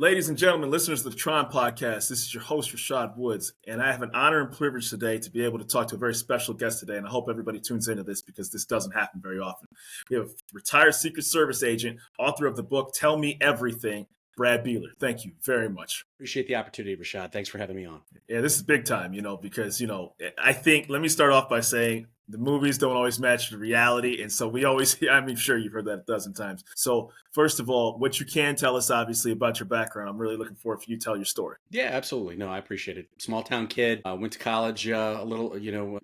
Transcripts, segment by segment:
Ladies and gentlemen, listeners of the T.R.O.N Podcast, this is your host, Rashad Woods, and I have an honor and privilege today to be able to talk to a very special guest today, and I hope everybody tunes into this because this doesn't happen very often. We have a retired Secret Service agent, author of the book, Tell Me Everything, Brad Beeler. Thank you very much. Appreciate the opportunity, Rashad. Thanks for having me on. Yeah, this is big time, because, I think, let me start off by saying the movies don't always match the reality. And so I'm sure you've heard that a dozen times. So first of all, what you can tell us, obviously, about your background, I'm really looking forward for you to tell your story. Yeah, absolutely. No, I appreciate it. Small town kid, went to college a little,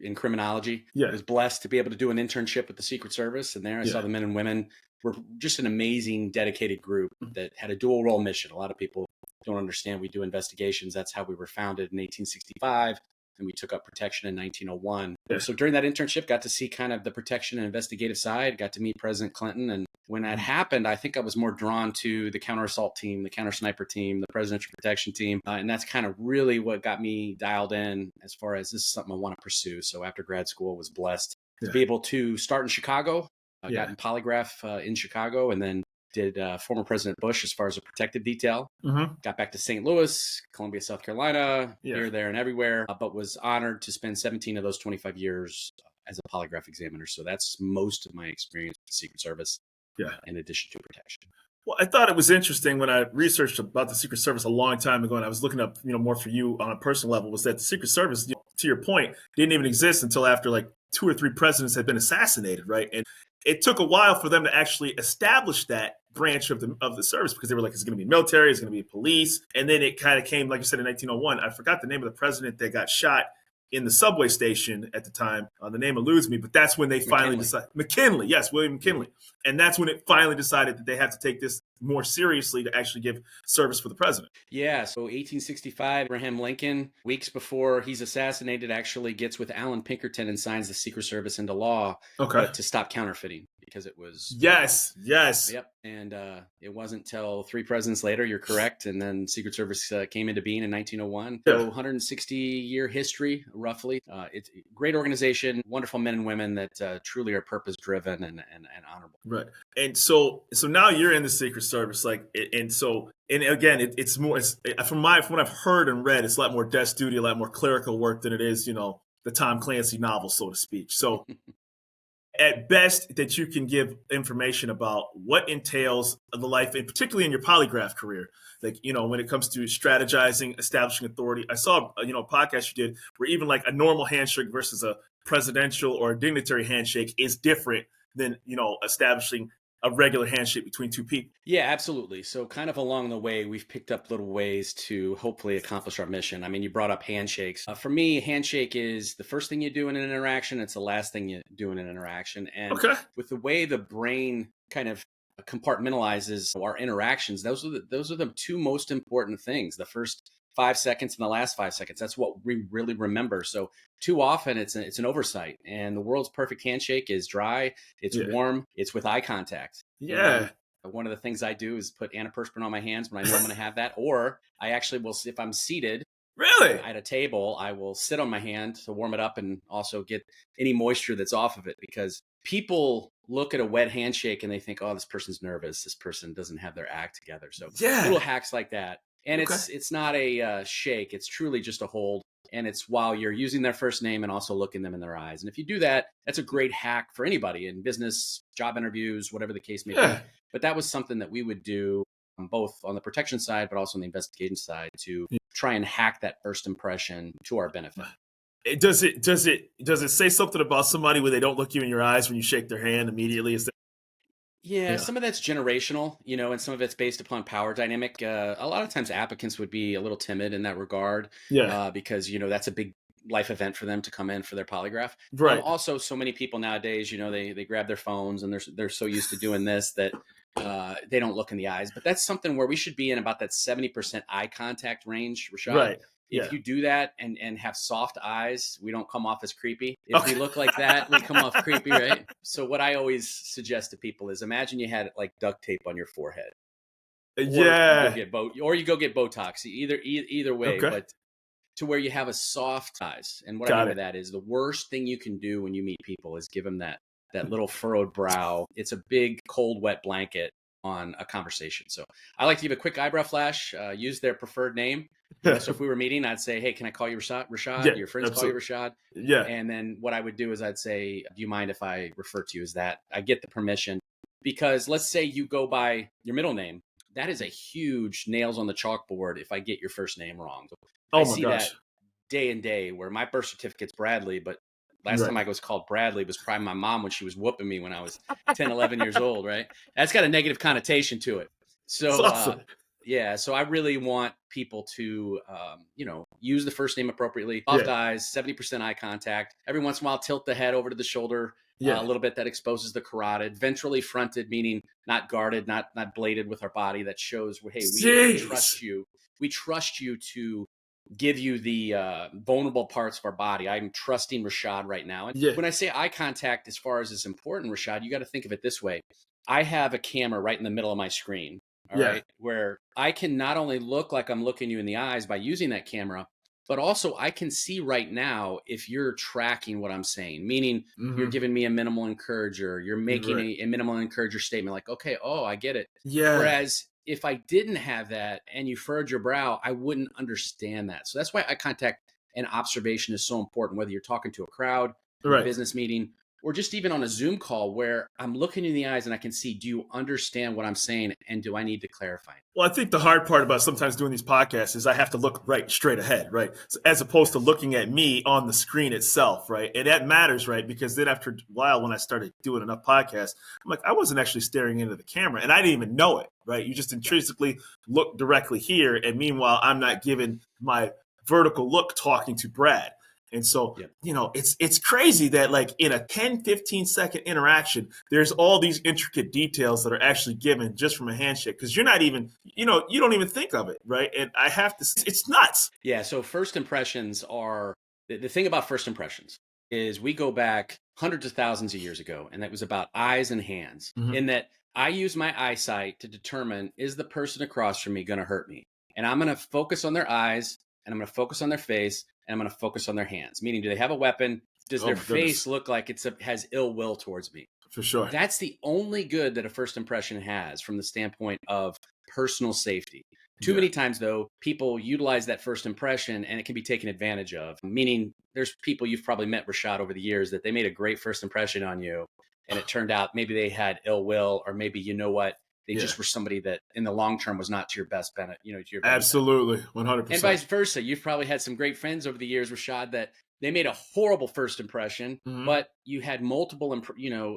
in criminology. Yeah. I was blessed to be able to do an internship with the Secret Service. And there I saw the men and women were just an amazing, dedicated group that had a dual role mission. A lot of people don't understand we do investigations. That's how we were founded in 1865. And we took up protection in 1901. Yeah. So during that internship, got to see kind of the protection and investigative side, got to meet President Clinton. And when that happened, I think I was more drawn to the counter assault team, the counter sniper team, the presidential protection team. And that's kind of really what got me dialed in as far as this is something I want to pursue. So after grad school, I was blessed to be able to start in Chicago. I got in polygraph in Chicago, and then did former President Bush as far as a protective detail. Got back to St. Louis, Columbia, South Carolina, here, there, and everywhere, but was honored to spend 17 of those 25 years as a polygraph examiner. So that's most of my experience with the Secret Service, in addition to protection. Well, I thought it was interesting when I researched about the Secret Service a long time ago, and I was looking up, more for you on a personal level, was that the Secret Service, to your point, didn't even exist until after like 2 or 3 presidents had been assassinated, right? And it took a while for them to actually establish that branch of the service because they were like, it's going to be military, it's going to be police. And then it kind of came, like you said, in 1901. I forgot the name of the president that got shot in the subway station at the time. The name eludes me, but that's when they finally decided. McKinley, yes, William McKinley. And that's when it finally decided that they had to take this more seriously to actually give service for the president. Yeah, so 1865, Abraham Lincoln, weeks before he's assassinated, actually gets with Alan Pinkerton and signs the Secret Service into law to stop counterfeiting because it was... Yes. Yep, and it wasn't till 3 presidents later, you're correct, and then Secret Service came into being in 1901. So 160-year history, roughly. It's a great organization, wonderful men and women that truly are purpose-driven and honorable. Right. And so now you're in the Secret Service, it's more, from what I've heard and read, it's a lot more desk duty, a lot more clerical work than it is, the Tom Clancy novel, so to speak. So at best that you can give information about what entails the life, and particularly in your polygraph career, like, when it comes to strategizing, establishing authority. I saw, a podcast you did where even like a normal handshake versus a presidential or a dignitary handshake is different than, establishing a regular handshake between 2 people. Yeah, absolutely. So kind of along the way, we've picked up little ways to hopefully accomplish our mission. I mean, you brought up handshakes. For me, handshake is the first thing you do in an interaction. It's the last thing you do in an interaction. And with the way the brain kind of compartmentalizes our interactions, those are the 2 most important things. The first 5 seconds and the last 5 seconds. That's what we really remember. So too often it's an oversight, and the world's perfect handshake is dry. It's warm. It's with eye contact. Yeah. One of the things I do is put antiperspirant on my hands when I know I'm going to have that, or I actually will, if I'm seated at a table, I will sit on my hand to warm it up and also get any moisture that's off of it, because people look at a wet handshake and they think, oh, this person's nervous. This person doesn't have their act together. So little hacks like that. And it's not a shake. It's truly just a hold. And it's while you're using their first name and also looking them in their eyes. And if you do that, that's a great hack for anybody in business, job interviews, whatever the case may be. But that was something that we would do both on the protection side, but also on the investigation side to try and hack that first impression to our benefit. Does it say something about somebody when they don't look you in your eyes when you shake their hand immediately? Yeah, some of that's generational, and some of it's based upon power dynamic. A lot of times applicants would be a little timid in that regard because, that's a big life event for them to come in for their polygraph. Right. Also, so many people nowadays, they grab their phones and they're so used to doing this that they don't look in the eyes. But that's something where we should be in about that 70% eye contact range, Rashad. Right. If you do that and have soft eyes, we don't come off as creepy. If we look like that, we come off creepy, right? So what I always suggest to people is imagine you had like duct tape on your forehead. Or you go get Botox, either way, but to where you have a soft eyes. And what I mean by that is the worst thing you can do when you meet people is give them that little furrowed brow. It's a big, cold, wet blanket on a conversation. So I like to give a quick eyebrow flash, use their preferred name. So if we were meeting, I'd say, hey, can I call you Rashad? Yeah, Your friends call you Rashad. Yeah. And then what I would do is I'd say, do you mind if I refer to you as that? I get the permission, because let's say you go by your middle name. That is a huge nails on the chalkboard if I get your first name wrong. Oh I my see gosh. that day and day, where my birth certificate's Bradley, but last time I was called Bradley was probably my mom when she was whooping me when I was 10, 11 years old, right? That's got a negative connotation to it. So, awesome. yeah, so I really want people to, use the first name appropriately. Soft eyes, 70% eye contact. Every once in a while, tilt the head over to the shoulder a little bit. That exposes the carotid. Ventrally fronted, meaning not guarded, not bladed with our body. That shows, hey, we trust you. We trust you to give you the vulnerable parts of our body. I'm trusting Rashad right now. And when I say eye contact, as far as is important, Rashad, you got to think of it this way. I have a camera right in the middle of my screen. All right. Where I can not only look like I'm looking you in the eyes by using that camera, but also I can see right now if you're tracking what I'm saying, meaning you're giving me a minimal encourager, you're making a minimal encourager statement like, okay, oh, I get it. Yeah. Whereas if I didn't have that and you furrowed your brow, I wouldn't understand that. So that's why eye contact and observation is so important, whether you're talking to a crowd, in a business meeting, or just even on a Zoom call where I'm looking in the eyes and I can see, do you understand what I'm saying? And do I need to clarify? Well, I think the hard part about sometimes doing these podcasts is I have to look right straight ahead, right? So as opposed to looking at me on the screen itself, right? And that matters, right? Because then after a while, when I started doing enough podcasts, I'm like, I wasn't actually staring into the camera and I didn't even know it, right? You just intrinsically look directly here. And meanwhile, I'm not giving my vertical look talking to Brad. And so, it's crazy that like in a 10, 15 second interaction, there's all these intricate details that are actually given just from a handshake. Cause you're not even, you don't even think of it. Right. And I have to, it's nuts. Yeah. So first impressions are the thing about first impressions is we go back hundreds of thousands of years ago. And that was about eyes and hands in that I use my eyesight to determine, is the person across from me going to hurt me? And I'm going to focus on their eyes and I'm going to focus on their face. And I'm going to focus on their hands, meaning do they have a weapon? Does their face look like has ill will towards me? For sure. That's the only good that a first impression has from the standpoint of personal safety. Too many times, though, people utilize that first impression and it can be taken advantage of, meaning there's people you've probably met, Rashad, over the years that they made a great first impression on you. And it turned out maybe they had ill will, or maybe, you know what? They just were somebody that in the long term was not to your best benefit, to your benefit. Absolutely. 100%. And vice versa. You've probably had some great friends over the years, Rashad, that they made a horrible first impression, but you had multiple,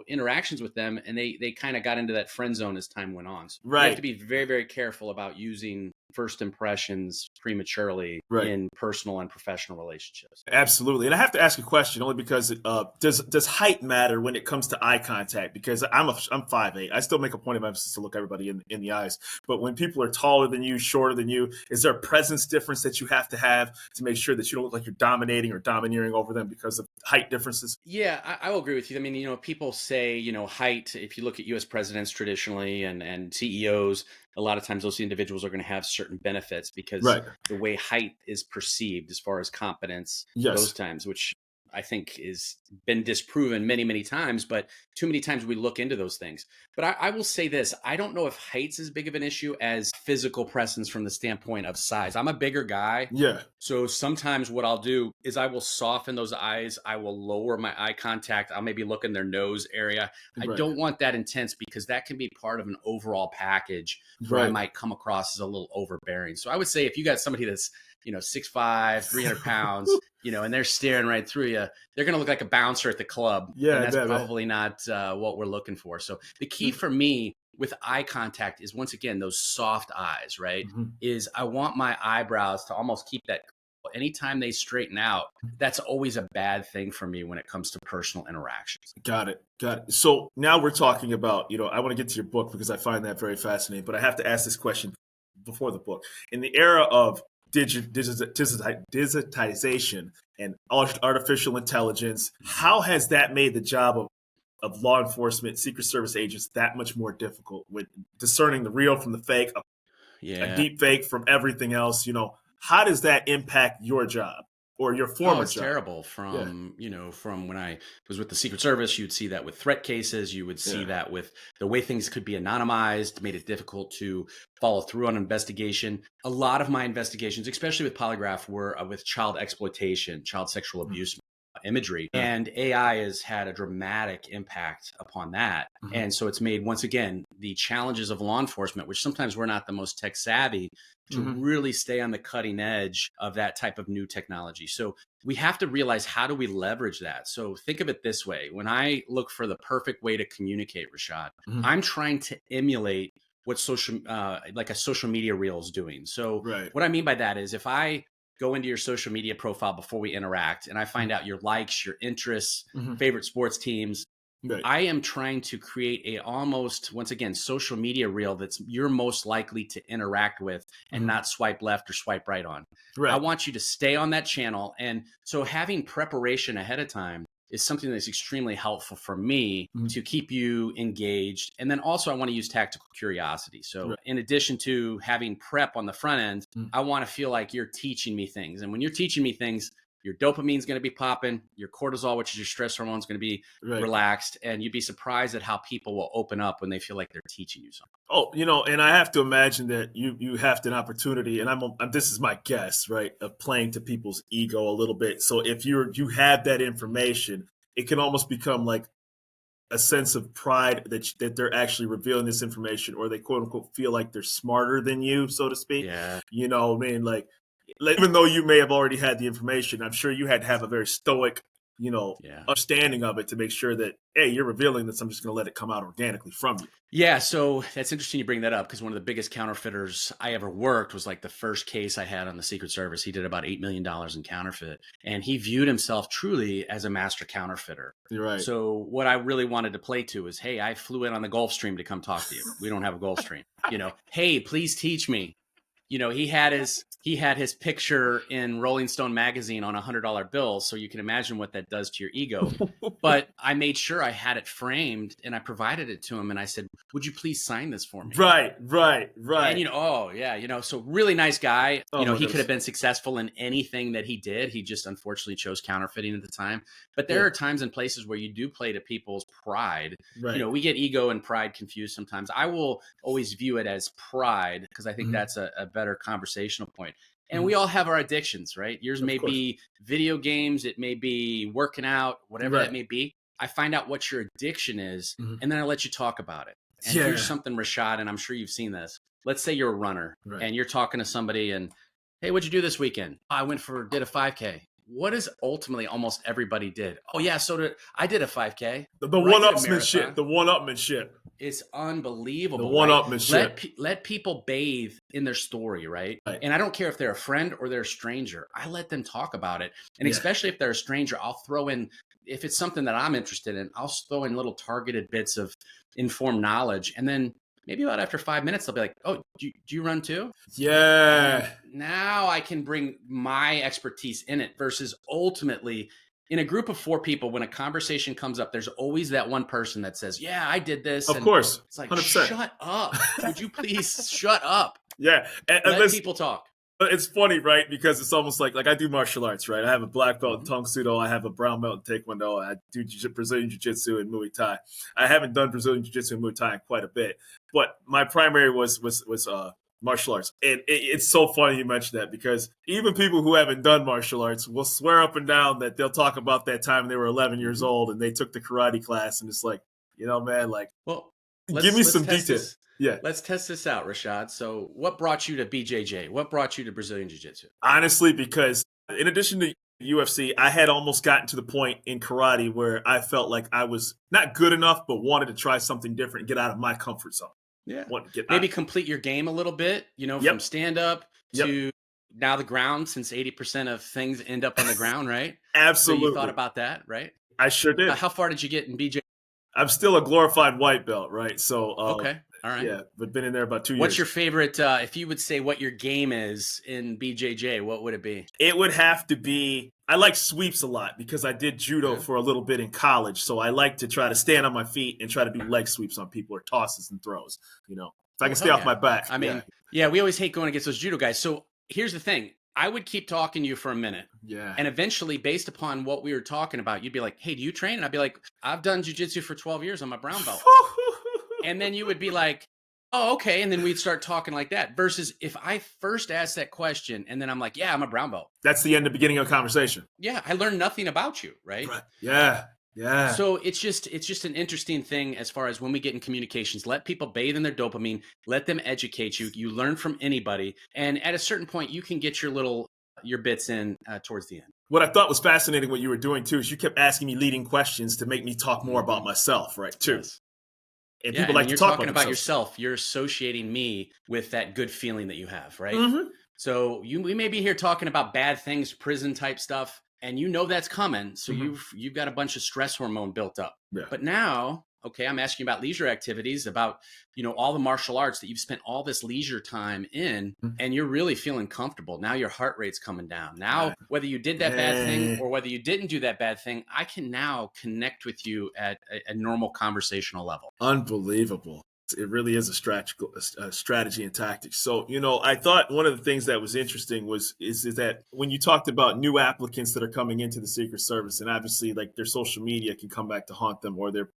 interactions with them and they kind of got into that friend zone as time went on. So you have to be very, very careful about using first impressions prematurely in personal and professional relationships. Absolutely. And I have to ask a question only because does height matter when it comes to eye contact? Because I'm 5'8". I still make a point of emphasis to look everybody in the eyes. But when people are taller than you, shorter than you, is there a presence difference that you have to make sure that you don't look like you're dominating or domineering over them because of height differences? Yeah, I will agree with you. I mean, people say, height, if you look at U.S. presidents traditionally and CEOs, a lot of times those individuals are going to have certain benefits because the way height is perceived as far as competence, those times, which I think is been disproven many, many times, but too many times we look into those things. But I will say this, I don't know if height's as big of an issue as physical presence from the standpoint of size. I'm a bigger guy. Yeah. So sometimes what I'll do is I will soften those eyes. I will lower my eye contact. I'll maybe look in their nose area. I don't want that intense because that can be part of an overall package where I might come across as a little overbearing. So I would say if you got somebody that's 6'5", 300 pounds, and they're staring right through you, they're going to look like a bouncer at the club. Yeah. And that's probably not what we're looking for. So the key for me with eye contact is, once again, those soft eyes, right? Is I want my eyebrows to almost keep that. Anytime they straighten out, that's always a bad thing for me when it comes to personal interactions. Got it. So now we're talking about, I want to get to your book because I find that very fascinating, but I have to ask this question before the book. In the era of digitization and artificial intelligence, how has that made the job of law enforcement, Secret Service agents that much more difficult with discerning the real from the fake, a deep fake from everything else? How does that impact your job? or your former it's job? terrible. From when I was with the Secret Service, you'd see that with threat cases. You would see that with the way things could be anonymized, made it difficult to follow through on investigation. A lot of my investigations, especially with polygraph, were with child exploitation, child sexual abuse imagery, and AI has had a dramatic impact upon that. And so it's made, once again, the challenges of law enforcement, which sometimes we're not the most tech savvy, to really stay on the cutting edge of that type of new technology. So we have to realize, how do we leverage that? So think of it this way. When I look for the perfect way to communicate, Rashad, I'm trying to emulate what like a social media reel is doing. So what I mean by that is, if I go into your social media profile before we interact and I find out your likes, your interests, favorite sports teams, I am trying to create a almost, once again, social media reel that's you're most likely to interact with and not swipe left or swipe right on. I want you to stay on that channel. And so having preparation ahead of time is something that's extremely helpful for me to keep you engaged. And then also I want to use tactical curiosity. So in addition to having prep on the front end, I want to feel like you're teaching me things. And when you're teaching me things, your dopamine is going to be popping, your cortisol, which is your stress hormone, is going to be relaxed. And you'd be surprised at how people will open up when they feel like they're teaching you something. Oh, and I have to imagine that you have an opportunity, and this is my guess, right, of playing to people's ego a little bit. So if you have that information, it can almost become like a sense of pride that they're actually revealing this information, or they quote unquote feel like they're smarter than you, so to speak. Yeah. Like, even though you may have already had the information, I'm sure you had to have a very stoic, understanding of it to make sure that, hey, you're revealing this. I'm just going to let it come out organically from you. Yeah. So that's interesting you bring that up, because one of the biggest counterfeiters I ever worked was like the first case I had on the Secret Service. He did about $8 million in counterfeit, and he viewed himself truly as a master counterfeiter. You're right. So what I really wanted to play to is, hey, I flew in on the Gulf Stream to come talk to you. We don't have a Gulf Stream. Hey, please teach me. He had his picture in Rolling Stone magazine on a $100 bill. So you can imagine what that does to your ego. But I made sure I had it framed and I provided it to him. And I said, would you please sign this for me? Right. And, so really nice guy. He could have been successful in anything that he did. He just unfortunately chose counterfeiting at the time. But there are times and places where you do play to people's pride. Right. We get ego and pride confused sometimes. I will always view it as pride, because I think that's a better conversational point. And we all have our addictions, right? Yours may be video games. It may be working out, whatever that may be. I find out what your addiction is, and then I let you talk about it. And here's something, Rashad, and I'm sure you've seen this. Let's say you're a runner and you're talking to somebody and, hey, what'd you do this weekend? I did a 5K. What is ultimately almost everybody did? Oh yeah, I did a 5K. The one-upmanship. It's unbelievable. The one-upmanship. Let people bathe in their story, right? And I don't care if they're a friend or they're a stranger. I let them talk about it. And especially if they're a stranger, I'll throw in, if it's something that I'm interested in, I'll throw in little targeted bits of informed knowledge. And then maybe about after 5 minutes, they'll be like, oh, do you run too? Yeah. And now I can bring my expertise in it, versus ultimately in a group of 4 people, when a conversation comes up, there's always that one person that says, yeah, I did this. Of course. It's like, 100%. Shut up. Would you please shut up? Yeah. And let people talk. It's funny, right? Because it's almost like I do martial arts, right? I have a black belt in Tong Sudo. I have a brown belt in Taekwondo. I do Brazilian Jiu-Jitsu and Muay Thai. I haven't done Brazilian Jiu-Jitsu and Muay Thai in quite a bit, but my primary was martial arts. And it's so funny you mentioned that, because even people who haven't done martial arts will swear up and down that they'll talk about that time they were 11 years old and they took the karate class, and it's like, man, like, well, give me some details. Yeah. Let's test this out, Rashad. So what brought you to BJJ? What brought you to Brazilian Jiu-Jitsu? Honestly, because in addition to UFC, I had almost gotten to the point in karate where I felt like I was not good enough, but wanted to try something different and get out of my comfort zone. Yeah. Maybe complete your game a little bit, from stand-up to now the ground, since 80% of things end up on the ground, right? Absolutely. So you thought about that, right? I sure did. How far did you get in BJJ? I'm still a glorified white belt, right? So okay. All right. Yeah, but been in there about 2 years. What's your favorite, if you would say what your game is in BJJ, what would it be? It would have to be, I like sweeps a lot because I did judo for a little bit in college. So I like to try to stand on my feet and try to do leg sweeps on people, or tosses and throws, if I can stay off my back. I mean, we always hate going against those judo guys. So here's the thing. I would keep talking to you for a minute. Yeah. And eventually, based upon what we were talking about, you'd be like, hey, do you train? And I'd be like, I've done jiu-jitsu for 12 years. I'm a brown belt. And then you would be like, oh, okay. And then we'd start talking like that. Versus if I first asked that question and then I'm like, yeah, I'm a brown belt. That's the end of beginning of a conversation. Yeah. I learned nothing about you. Right. Yeah. Yeah. So it's just an interesting thing as far as when we get in communications, let people bathe in their dopamine, let them educate you. You learn from anybody. And at a certain point, you can get your bits in towards the end. What I thought was fascinating what you were doing too is you kept asking me leading questions to make me talk more about myself, right? Too. Yes. And people like to talk talking about yourself. You're associating me with that good feeling that you have, right? Mm-hmm. So we may be here talking about bad things, prison type stuff, and you know that's coming. So you've got a bunch of stress hormone built up. Yeah. But now, okay, I'm asking you about leisure activities, about all the martial arts that you've spent all this leisure time in, and you're really feeling comfortable. Now your heart rate's coming down. Now, whether you did that bad thing or whether you didn't do that bad thing, I can now connect with you at a normal conversational level. Unbelievable. It really is a strategy and tactics. So, I thought one of the things that was interesting is that when you talked about new applicants that are coming into the Secret Service, and obviously like their social media can come back to haunt them, or their,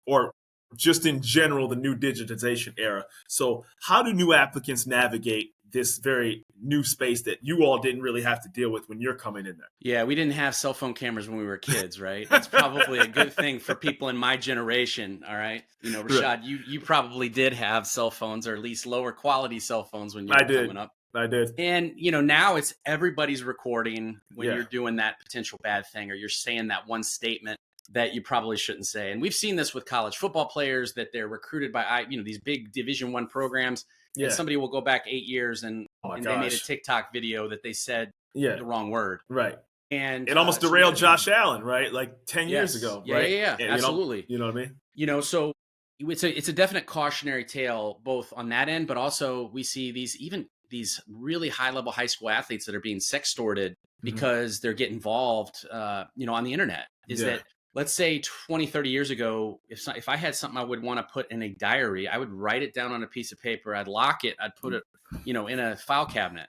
or just in general, the new digitization era. So how do new applicants navigate this very new space that you all didn't really have to deal with when you're coming in there? Yeah, we didn't have cell phone cameras when we were kids, right? That's probably a good thing for people in my generation, all right? Rashad, you probably did have cell phones, or at least lower quality cell phones when you were coming up. I did. And, now it's everybody's recording when you're doing that potential bad thing, or you're saying that one statement that you probably shouldn't say. And we've seen this with college football players, that they're recruited by, these big Division I programs. Yeah. And somebody will go back 8 years and they made a TikTok video that they said the wrong word. Right. And it almost derailed Josh Allen, right? Like 10 years ago. Yeah, right? Yeah. Absolutely. You know what I mean? So it's a definite cautionary tale, both on that end, but also we see these really high level high school athletes that are being sextorted because they're getting involved, on the internet. That, let's say 20, 30 years ago, if I had something I would want to put in a diary, I would write it down on a piece of paper. I'd lock it. I'd put it, in a file cabinet.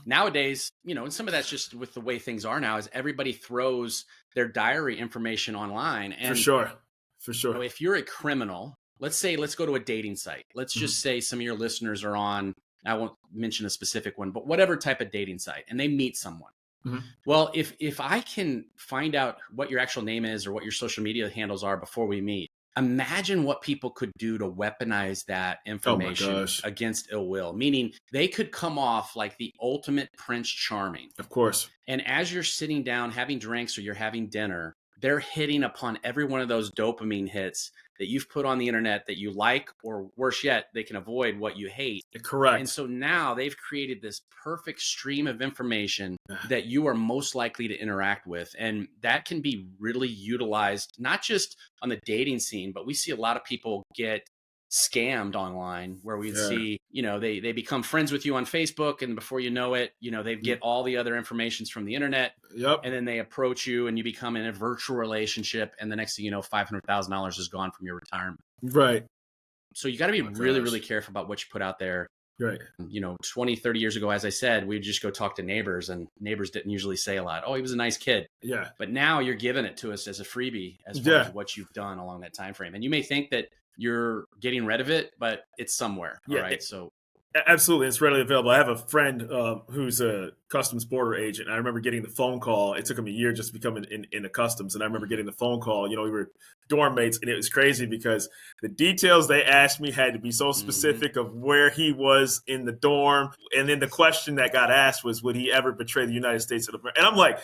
Nowadays, and some of that's just with the way things are now, is everybody throws their diary information online. And For sure. If you're a criminal, let's go to a dating site. Let's just say some of your listeners are on, I won't mention a specific one, but whatever type of dating site, and they meet someone. Well, if I can find out what your actual name is or what your social media handles are before we meet, imagine what people could do to weaponize that information against ill will. Meaning they could come off like the ultimate Prince Charming. Of course. And as you're sitting down having drinks or you're having dinner, they're hitting upon every one of those dopamine hits that you've put on the internet that you like, or worse yet, they can avoid what you hate. Correct. And so now they've created this perfect stream of information that you are most likely to interact with. And that can be really utilized, not just on the dating scene, but we see a lot of people get scammed online, where we see, they become friends with you on Facebook, and before you know it, they get all the other informations from the internet. And then they approach you and you become in a virtual relationship, and the next thing you know, $500,000 is gone from your retirement. Right. So you got to be really, really careful about what you put out there. Right. 20, 30 years ago, as I said, we'd just go talk to neighbors, and neighbors didn't usually say a lot. Oh, he was a nice kid. Yeah. But now you're giving it to us as a freebie as far as what you've done along that time frame. And you may think that you're getting rid of it, but it's somewhere. All right. So absolutely, it's readily available. I have a friend who's a customs border agent. I remember getting the phone call. It took him a year just to become in the customs, and I remember getting the phone call. We were dorm mates, and it was crazy because the details they asked me had to be so specific of where he was in the dorm, and then the question that got asked was, would he ever betray the United States of America? And I'm like,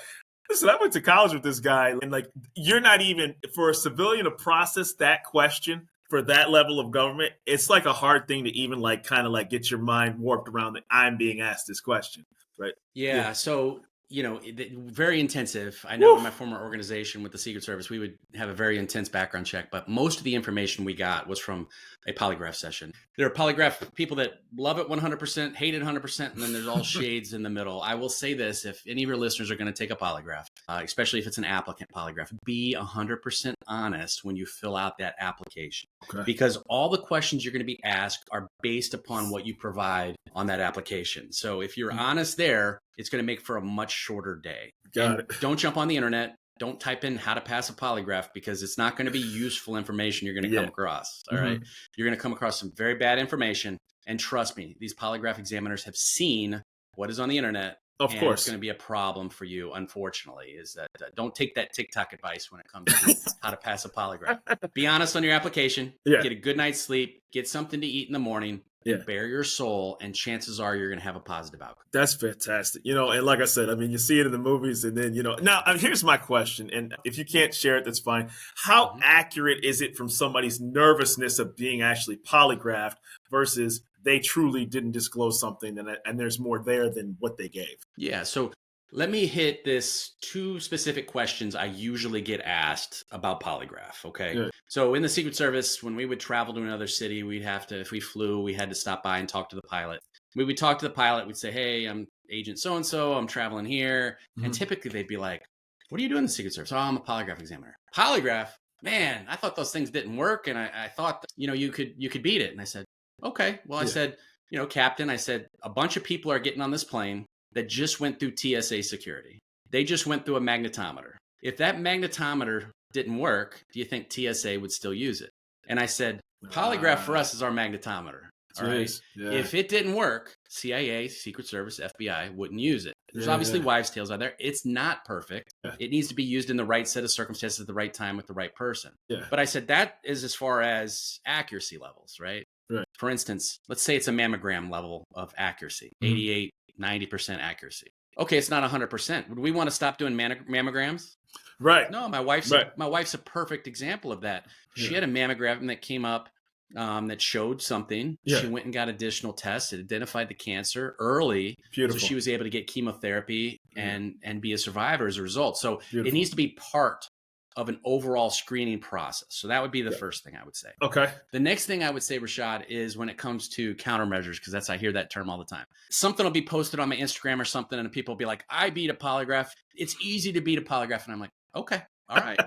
listen, I went to college with this guy, and like, you're not even, for a civilian to process that question for that level of government, it's like a hard thing to even like kind of like get your mind warped around that I'm being asked this question, right? Yeah. So, very intensive. I know in my former organization with the Secret Service, we would have a very intense background check, but most of the information we got was from a polygraph session. There are polygraph people that love it 100%, hate it 100%, and then there's all shades in the middle. I will say this, if any of your listeners are going to take a polygraph, especially if it's an applicant polygraph, be 100% honest when you fill out that application. Okay. Because all the questions you're going to be asked are based upon what you provide on that application. So if you're honest there, it's going to make for a much shorter day. Got it. Don't jump on the internet. Don't type in how to pass a polygraph, because it's not going to be useful information you're going to come across. All right. You're going to come across some very bad information. And trust me, these polygraph examiners have seen what is on the internet. Of course. It's going to be a problem for you, unfortunately, is that don't take that TikTok advice when it comes to how to pass a polygraph. Be honest on your application. Yeah. Get a good night's sleep. Get something to eat in the morning. Yeah. Bare your soul, and chances are you're going to have a positive outcome. That's fantastic. And like I said, I mean, you see it in the movies, and then, now here's my question. And if you can't share it, that's fine. How accurate is it from somebody's nervousness of being actually polygraphed versus they truly didn't disclose something and there's more there than what they gave? Yeah. So let me hit this 2 specific questions I usually get asked about polygraph. Okay. Good. So in the Secret Service, when we would travel to another city, if we flew, we had to stop by and talk to the pilot. We would talk to the pilot. We'd say, hey, I'm Agent so-and-so. I'm traveling here. And typically they'd be like, what are you doing in the Secret Service? Oh, I'm a polygraph examiner. Polygraph? Man, I thought those things didn't work. And I thought, you could beat it. And I said, okay. Well, I said, Captain, I said, a bunch of people are getting on this plane that just went through TSA security. They just went through a magnetometer. If that magnetometer didn't work, do you think TSA would still use it? And I said, polygraph for us is our magnetometer. All right. Yeah. If it didn't work, CIA, Secret Service, FBI wouldn't use it. There's obviously wives' tales out there. It's not perfect. Yeah. It needs to be used in the right set of circumstances at the right time with the right person. Yeah. But I said that is as far as accuracy levels, right? Right. For instance, let's say it's a mammogram level of accuracy, 88, 90% accuracy. Okay, it's not 100%. Would we want to stop doing mammograms? Right. No, my wife's a perfect example of that. She had a mammogram that came up that showed something. Yeah. She went and got additional tests. It identified the cancer early. Beautiful. So she was able to get chemotherapy and be a survivor as a result. So it needs to be part of an overall screening process. So that would be the first thing I would say. Okay. The next thing I would say, Rashad, is when it comes to countermeasures, because I hear that term all the time. Something will be posted on my Instagram or something, and people will be like, I beat a polygraph. It's easy to beat a polygraph. And I'm like, okay, all right.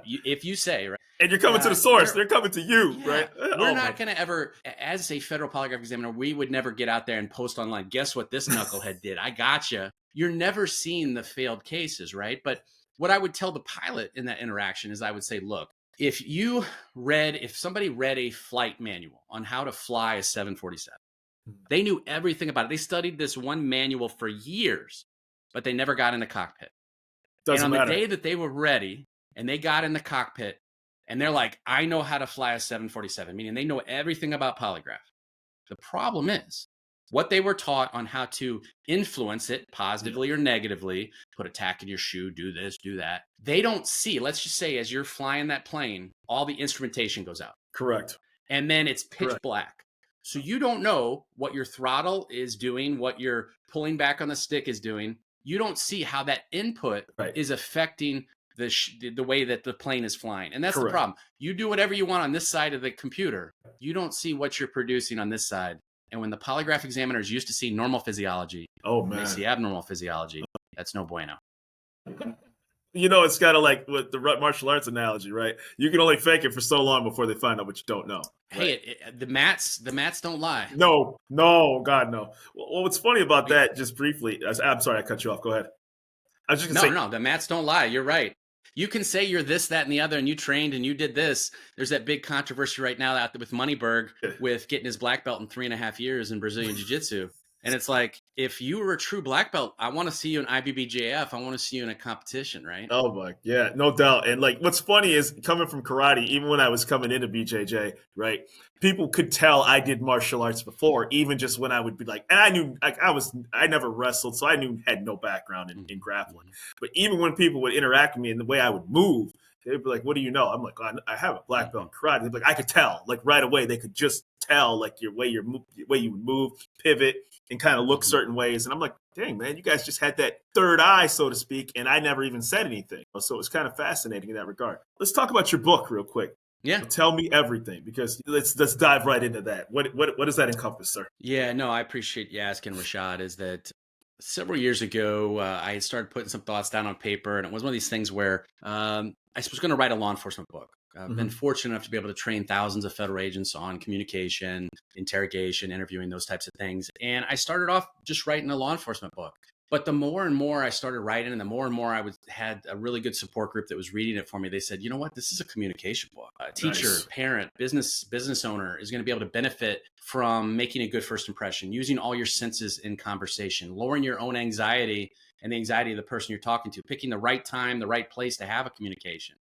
if you say, right. And you're coming to the source. They're coming to you, right? We're not going to ever, as a federal polygraph examiner, we would never get out there and post online, guess what this knucklehead did? I gotcha. You're never seeing the failed cases, right? But what I would tell the pilot in that interaction is I would say, look, if somebody read a flight manual on how to fly a 747, they knew everything about it. They studied this one manual for years, but they never got in the cockpit. Doesn't matter. The day that they were ready and they got in the cockpit and they're like, I know how to fly a 747, meaning they know everything about polygraph. The problem is, what they were taught on how to influence it positively or negatively, put a tack in your shoe, do this, do that. They don't see, let's just say as you're flying that plane, all the instrumentation goes out. Correct. And then it's pitch black. So you don't know what your throttle is doing, what your pulling back on the stick is doing. You don't see how that input is affecting the way that the plane is flying. And that's the problem. You do whatever you want on this side of the computer. You don't see what you're producing on this side. And when the polygraph examiner is used to see normal physiology, they see abnormal physiology. That's no bueno. It's kind of like with the martial arts analogy, right? You can only fake it for so long before they find out what you don't know. Right? Hey, the mats don't lie. No, God, no. Well, what's funny about that, just briefly, I'm sorry, I cut you off. Go ahead. I was just going to say. No, the mats don't lie. You're right. You can say you're this, that, and the other, and you trained and you did this. There's that big controversy right now out there with Moneyberg with getting his black belt in 3.5 years in Brazilian Jiu-Jitsu. And it's like, if you were a true black belt, I want to see you in IBBJF. I want to see you in a competition, right? Oh, my. Yeah, no doubt. And like, what's funny is coming from karate, even when I was coming into BJJ, right? People could tell I did martial arts before, even just when I would be like, and I knew I never wrestled, so I had no background in grappling. But even when people would interact with me and the way I would move, they'd be like, what do you know? I'm like, I have a black belt in karate. They'd be like, I could tell, like right away. They could just tell, like the way you would move, pivot, and kind of look certain ways. And I'm like, dang, man, you guys just had that third eye, so to speak, and I never even said anything. So it was kind of fascinating in that regard. Let's talk about your book real quick. Yeah. Tell me everything, because let's dive right into that. What does that encompass, sir? Yeah, no, I appreciate you asking, Rashad. Is that several years ago, I had started putting some thoughts down on paper, and it was one of these things where I was going to write a law enforcement book. I've been fortunate enough to be able to train thousands of federal agents on communication, interrogation, interviewing, those types of things. And I started off just writing a law enforcement book. But the more and more I started writing, and the more and more had a really good support group that was reading it for me, they said, you know what, this is a communication book. A teacher, Nice. parent, business owner is going to be able to benefit from making a good first impression, using all your senses in conversation, lowering your own anxiety and the anxiety of the person you're talking to, picking the right time, the right place to have a communication,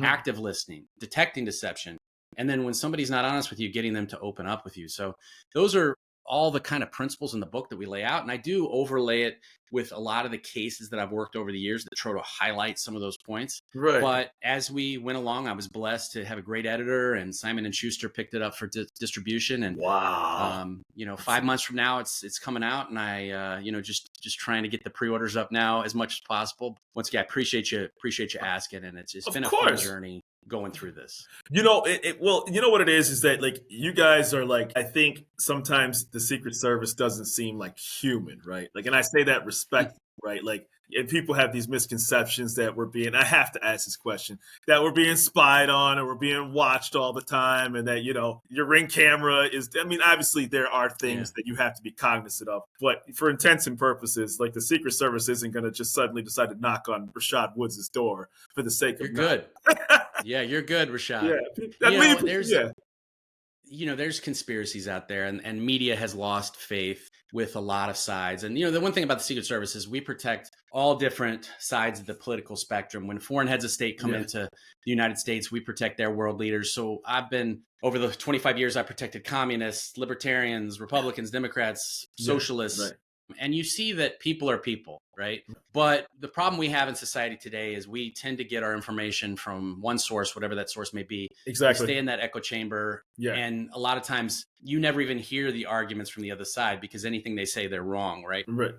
active listening, detecting deception. And then when somebody's not honest with you, getting them to open up with you. So those are all the kind of principles in the book that we lay out. And I do overlay it with a lot of the cases that I've worked over the years that try to highlight some of those points. Right. But as we went along, I was blessed to have a great editor, and Simon & Schuster picked it up for distribution. And wow, 5 months from now, it's coming out, and I, just trying to get the pre-orders up now as much as possible. Once again, I appreciate you asking, and it's been a fun journey going through this. Well, you know what it is that like you guys are like, I think sometimes the Secret Service doesn't seem like human, right? Like, and I say that respect, right? Like, and people have these misconceptions that I have to ask this question, that we're being spied on or we're being watched all the time, and that, your Ring camera is, obviously there are things that you have to be cognizant of, but for intents and purposes, like the Secret Service isn't going to just suddenly decide to knock on Rashad Woods' door for the sake of You're good. Yeah, you're good, Rashad. There's conspiracies out there, and media has lost faith with a lot of sides. And, the one thing about the Secret Service is we protect all different sides of the political spectrum. When foreign heads of state come into the United States, we protect their world leaders. So over the 25 years, I protected communists, libertarians, Republicans, Democrats, socialists. Right. And you see that people are people, right? But the problem we have in society today is we tend to get our information from one source, whatever that source may be. Exactly. We stay in that echo chamber. Yeah. And a lot of times you never even hear the arguments from the other side because anything they say, they're wrong, right? Right.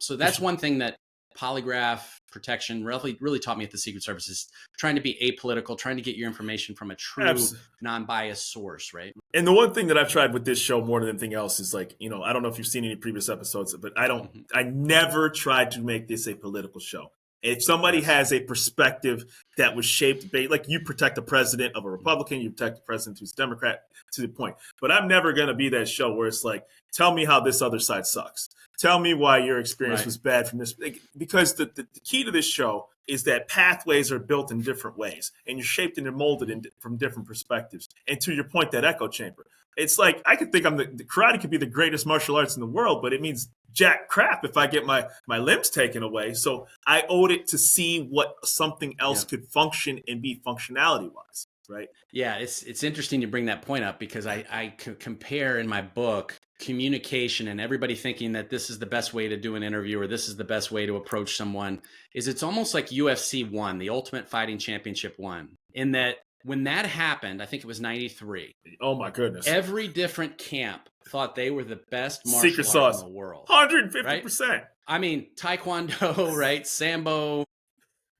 So that's one thing that polygraph protection really taught me at the Secret Service, is trying to be apolitical, trying to get your information from a true non-biased source, right? And the one thing that I've tried with this show more than anything else is like, I don't know if you've seen any previous episodes, but I never tried to make this a political show. If somebody has a perspective that was shaped, like you protect the president of a Republican, you protect the president who's a Democrat, to the point. But I'm never going to be that show where it's like, tell me how this other side sucks. Tell me why your experience was bad from this. Because the key to this show is that pathways are built in different ways, and you're shaped and molded from different perspectives. And to your point, that echo chamber, it's like I could think the karate could be the greatest martial arts in the world, but it means jack crap if I get my limbs taken away. So I owed it to see what something else could function and be functionality wise. Right. Yeah, it's interesting to bring that point up, because I compare in my book communication and everybody thinking that this is the best way to do an interview or this is the best way to approach someone. It's almost like UFC 1, the Ultimate Fighting Championship 1, in that when that happened, I think it was 93. Oh my goodness. Every different camp thought they were the best martial art in the world. 150%. Right? I mean, Taekwondo, right? Sambo,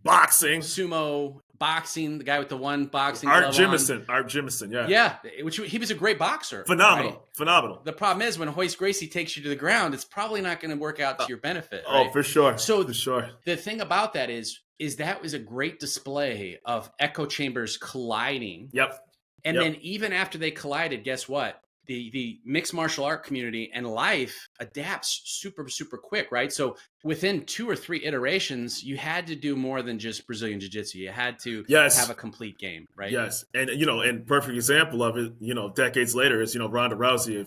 boxing, sumo, boxing, the guy with the one boxing Art Jimison, yeah. Yeah, which he was a great boxer. Phenomenal, right? Phenomenal. The problem is when Hoist Gracie takes you to the ground, it's probably not going to work out to your benefit. Right? Oh, for sure. So for sure. The thing about that is that was a great display of echo chambers colliding. Yep. And then even after they collided, guess what? The mixed martial art community and life adapts super, super quick, right? So within 2 or 3 iterations, you had to do more than just Brazilian Jiu-Jitsu. You had to have a complete game, right? Yes. And, and perfect example of it, decades later is, Ronda Rousey,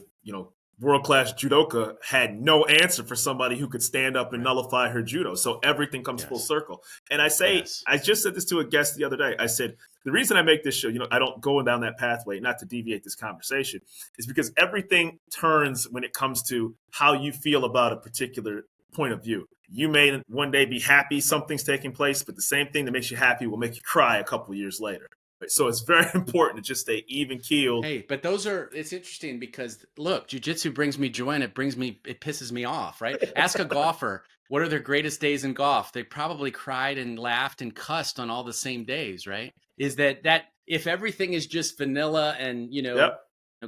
world-class judoka, had no answer for somebody who could stand up and nullify her judo. So everything comes full circle. And I say, I just said this to a guest the other day. I said, the reason I make this show, I don't go down that pathway, not to deviate this conversation, is because everything turns when it comes to how you feel about a particular point of view. You may one day be happy something's taking place, but the same thing that makes you happy will make you cry a couple of years later. So it's very important to just stay even keeled. Hey, but it's interesting because look, jiu-jitsu brings me joy and it pisses me off, right? Ask a golfer, what are their greatest days in golf? They probably cried and laughed and cussed on all the same days, right? Is that if everything is just vanilla and,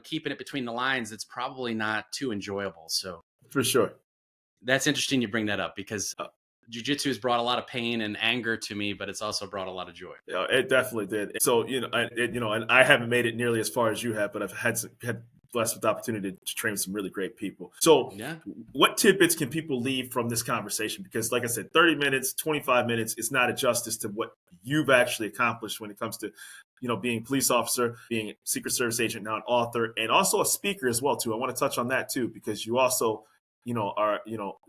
keeping it between the lines, it's probably not too enjoyable. So for sure. That's interesting you bring that up because jiu-jitsu has brought a lot of pain and anger to me, but it's also brought a lot of joy. Yeah, it definitely did. So, and I haven't made it nearly as far as you have, but I've had blessed with the opportunity to train some really great people. So what tidbits can people leave from this conversation? Because like I said, 30 minutes, 25 minutes is not a justice to what you've actually accomplished when it comes to, being a police officer, being a Secret Service agent, now an author, and also a speaker as well, too. I want to touch on that, too, because you also,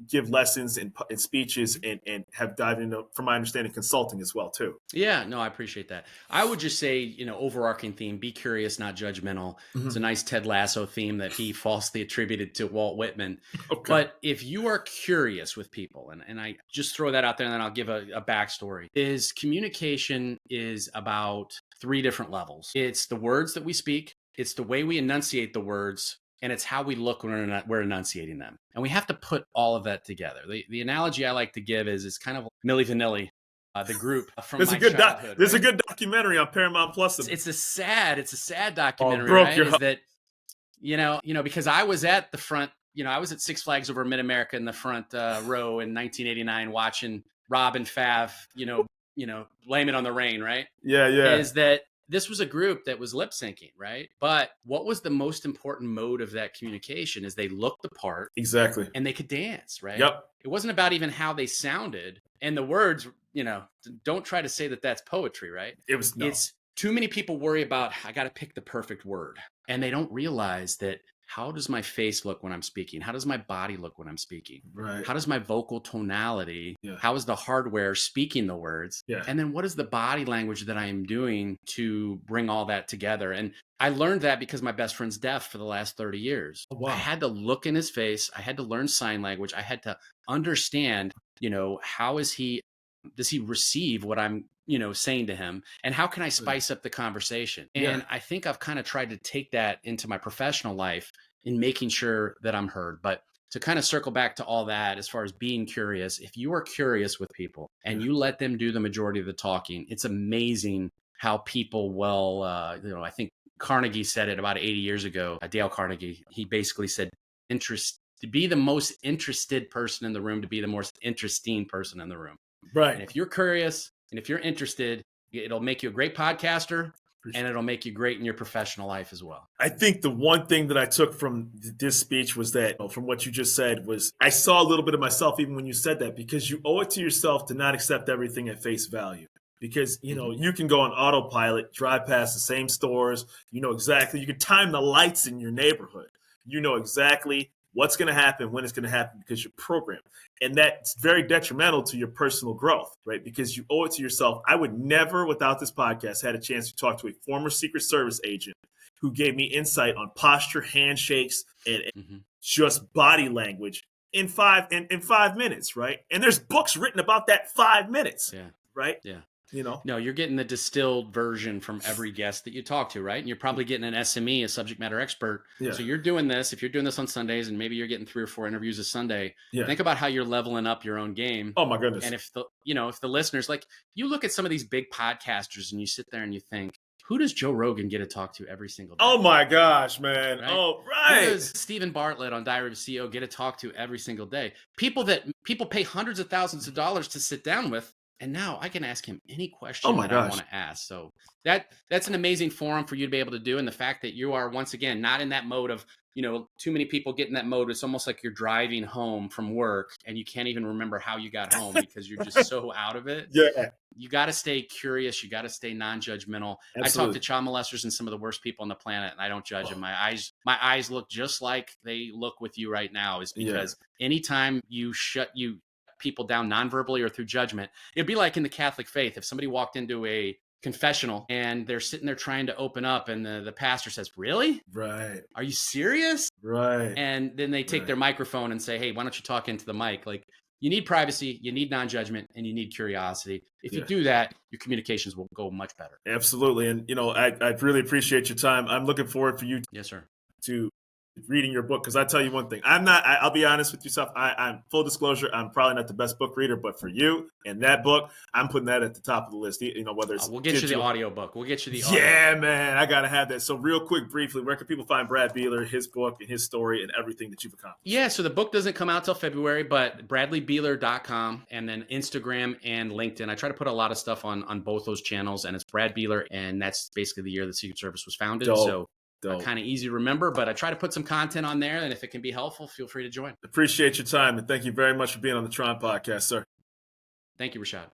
give lessons and speeches and have dived into, from my understanding, consulting as well, too. Yeah, no, I appreciate that. I would just say, overarching theme, be curious, not judgmental. Mm-hmm. It's a nice Ted Lasso theme that he falsely attributed to Walt Whitman. Okay. But if you are curious with people, and I just throw that out there and then I'll give a backstory, is communication is about 3 different levels. It's the words that we speak, it's the way we enunciate the words, and it's how we look when we're enunciating them. And we have to put all of that together. The analogy I like to give is it's kind of Milli Vanilli, the group from my childhood. There's a good documentary on Paramount Plus. It's a sad documentary, right? Is that, because I was at the front, I was at Six Flags over Mid-America in the front row in 1989 watching Rob and Fav, blame it on the rain, right? Yeah. Is that this was a group that was lip syncing, right? But what was the most important mode of that communication is they looked the part. Exactly. And they could dance, right? Yep. It wasn't about even how they sounded. And the words, don't try to say that that's poetry, right? It's too many people worry about, I got to pick the perfect word. And they don't realize that, how does my face look when I'm speaking? How does my body look when I'm speaking? Right. How does my vocal tonality? Yeah. How is the hardware speaking the words? Yeah. And then what is the body language that I am doing to bring all that together? And I learned that because my best friend's deaf for the last 30 years. Oh, wow. I had to look in his face. I had to learn sign language. I had to understand, how does he receive what I'm saying to him, and how can I spice up the conversation? And I think I've kind of tried to take that into my professional life in making sure that I'm heard. But to kind of circle back to all that, as far as being curious, if you are curious with people and you let them do the majority of the talking, it's amazing how people will, I think Carnegie said it about 80 years ago, Dale Carnegie, he basically said, to be the most interested person in the room, to be the most interesting person in the room. Right. And if you're curious, and if you're interested, it'll make you a great podcaster, and it'll make you great in your professional life as well. I think the one thing that I took from this speech was that, from what you just said, was I saw a little bit of myself even when you said that, because you owe it to yourself to not accept everything at face value. Because, you can go on autopilot, drive past the same stores, exactly. You can time the lights in your neighborhood. You know exactly what's going to happen, when it's going to happen, because you're programmed. And that's very detrimental to your personal growth, right? Because you owe it to yourself. I would never, without this podcast, had a chance to talk to a former Secret Service agent who gave me insight on posture, handshakes, and just body language in 5 minutes, right? And there's books written about that 5 minutes, right? Yeah. No, you're getting the distilled version from every guest that you talk to, right? And you're probably getting an SME, a subject matter expert. Yeah. So you're doing this. If you're doing this on Sundays, and maybe you're getting 3 or 4 interviews a Sunday, think about how you're leveling up your own game. Oh my goodness. And if the listeners, like, you look at some of these big podcasters and you sit there and you think, who does Joe Rogan get to talk to every single day? Oh my gosh, man. Right? Oh, right. Who does Stephen Bartlett on Diary of a CEO get to talk to every single day? People pay hundreds of thousands of dollars to sit down with. And now I can ask him any question I want to ask. So that's an amazing forum for you to be able to do. And the fact that you are, once again, not in that mode of, too many people get in that mode. It's almost like you're driving home from work and you can't even remember how you got home because you're just so out of it. Yeah. You got to stay curious. You got to stay non-judgmental. Absolutely. I talk to child molesters and some of the worst people on the planet, and I don't judge them. My eyes look just like they look with you right now, is because anytime you people down non-verbally or through judgment, it'd be like in the Catholic faith. If somebody walked into a confessional and they're sitting there trying to open up and the pastor says, really? Right. Are you serious? Right. And then they take their microphone and say, hey, why don't you talk into the mic? Like, you need privacy, you need non-judgment, and you need curiosity. If you do that, your communications will go much better. Absolutely. And, I really appreciate your time. I'm looking forward for you yes, sir. to reading your book, because I tell you one thing, I'll be honest with yourself, I'm full disclosure, I'm probably not the best book reader, but for you and that book, I'm putting that at the top of the list. Whether it's we'll get you the audio book. We'll get you the audio. Yeah, man, I gotta have that. So real quick, briefly, where can people find Brad Beeler, his book and his story and everything that you've accomplished? Yeah, so the book doesn't come out till February, but bradleybeeler.com, and then Instagram and LinkedIn. I try to put a lot of stuff on both those channels, and it's Brad Beeler, and that's basically the year the Secret Service was founded. Dope. So kind of easy to remember, but I try to put some content on there. And if it can be helpful, feel free to join. Appreciate your time. And thank you very much for being on the T.R.O.N Podcast, sir. Thank you, Rashad.